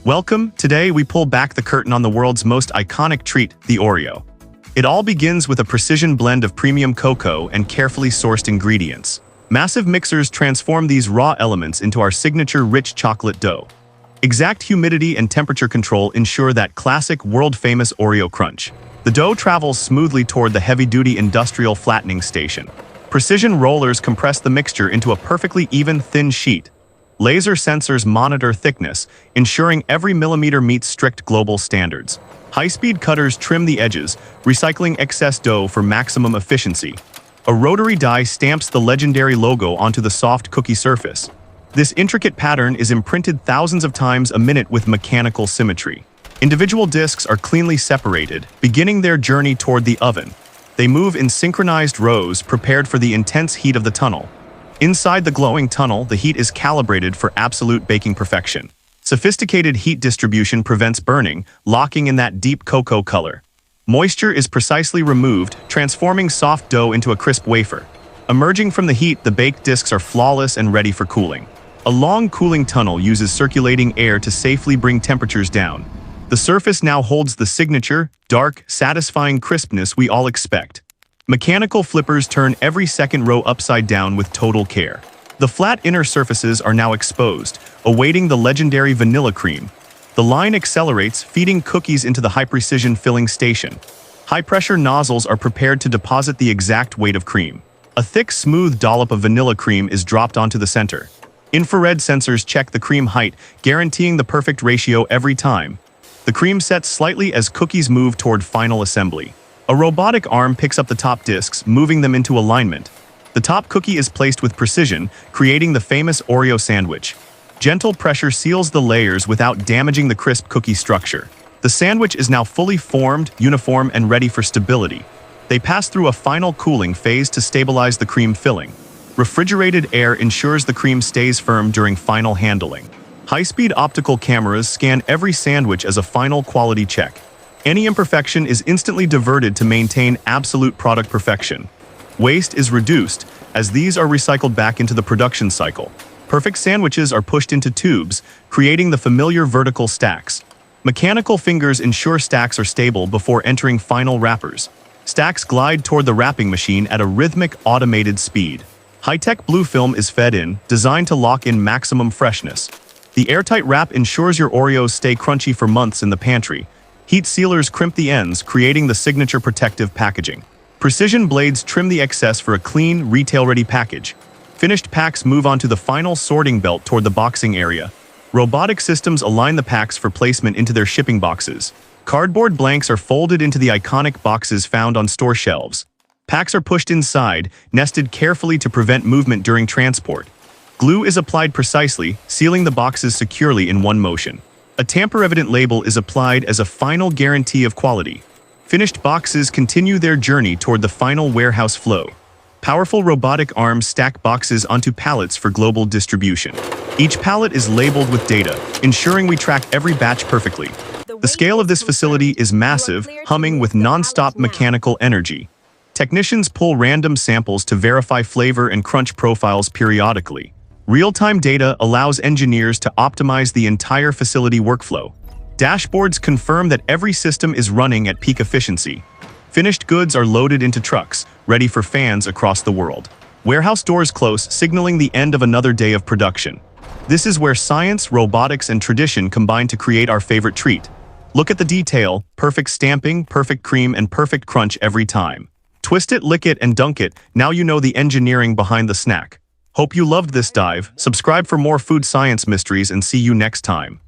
Welcome. Today we pull back the curtain on the world's most iconic treat, the Oreo. It all begins with a precision blend of premium cocoa and carefully sourced ingredients. Massive mixers transform these raw elements into our signature rich chocolate dough. Exact humidity and temperature control ensure that classic world-famous Oreo crunch. The dough travels smoothly toward the heavy-duty industrial flattening station. Precision rollers compress the mixture into a perfectly even, thin sheet. Laser sensors monitor thickness, ensuring every millimeter meets strict global standards. High-speed cutters trim the edges, recycling excess dough for maximum efficiency. A rotary die stamps the legendary logo onto the soft cookie surface. This intricate pattern is imprinted thousands of times a minute with mechanical symmetry. Individual discs are cleanly separated, beginning their journey toward the oven. They move in synchronized rows, prepared for the intense heat of the tunnel. Inside the glowing tunnel, the heat is calibrated for absolute baking perfection. Sophisticated heat distribution prevents burning, locking in that deep cocoa color. Moisture is precisely removed, transforming soft dough into a crisp wafer. Emerging from the heat, the baked discs are flawless and ready for cooling. A long cooling tunnel uses circulating air to safely bring temperatures down. The surface now holds the signature, dark, satisfying crispness we all expect. Mechanical flippers turn every second row upside down with total care. The flat inner surfaces are now exposed, awaiting the legendary vanilla cream. The line accelerates, feeding cookies into the high-precision filling station. High-pressure nozzles are prepared to deposit the exact weight of cream. A thick, smooth dollop of vanilla cream is dropped onto the center. Infrared sensors check the cream height, guaranteeing the perfect ratio every time. The cream sets slightly as cookies move toward final assembly. A robotic arm picks up the top discs, moving them into alignment. The top cookie is placed with precision, creating the famous Oreo sandwich. Gentle pressure seals the layers without damaging the crisp cookie structure. The sandwich is now fully formed, uniform, and ready for stability. They pass through a final cooling phase to stabilize the cream filling. Refrigerated air ensures the cream stays firm during final handling. High-speed optical cameras scan every sandwich as a final quality check. Any imperfection is instantly diverted to maintain absolute product perfection. Waste is reduced, as these are recycled back into the production cycle. Perfect sandwiches are pushed into tubes, creating the familiar vertical stacks. Mechanical fingers ensure stacks are stable before entering final wrappers. Stacks glide toward the wrapping machine at a rhythmic, automated speed. High-tech blue film is fed in, designed to lock in maximum freshness. The airtight wrap ensures your Oreos stay crunchy for months in the pantry. Heat sealers crimp the ends, creating the signature protective packaging. Precision blades trim the excess for a clean, retail-ready package. Finished packs move on to the final sorting belt toward the boxing area. Robotic systems align the packs for placement into their shipping boxes. Cardboard blanks are folded into the iconic boxes found on store shelves. Packs are pushed inside, nested carefully to prevent movement during transport. Glue is applied precisely, sealing the boxes securely in one motion. A tamper-evident label is applied as a final guarantee of quality. Finished boxes continue their journey toward the final warehouse flow. Powerful robotic arms stack boxes onto pallets for global distribution. Each pallet is labeled with data, ensuring we track every batch perfectly. The scale of this facility is massive, humming with non-stop mechanical energy. Technicians pull random samples to verify flavor and crunch profiles periodically. Real-time data allows engineers to optimize the entire facility workflow. Dashboards confirm that every system is running at peak efficiency. Finished goods are loaded into trucks, ready for fans across the world. Warehouse doors close, signaling the end of another day of production. This is where science, robotics, and tradition combine to create our favorite treat. Look at the detail: perfect stamping, perfect cream, and perfect crunch every time. Twist it, lick it, and dunk it. Now you know the engineering behind the snack. Hope you loved this dive. Subscribe for more food science mysteries and see you next time.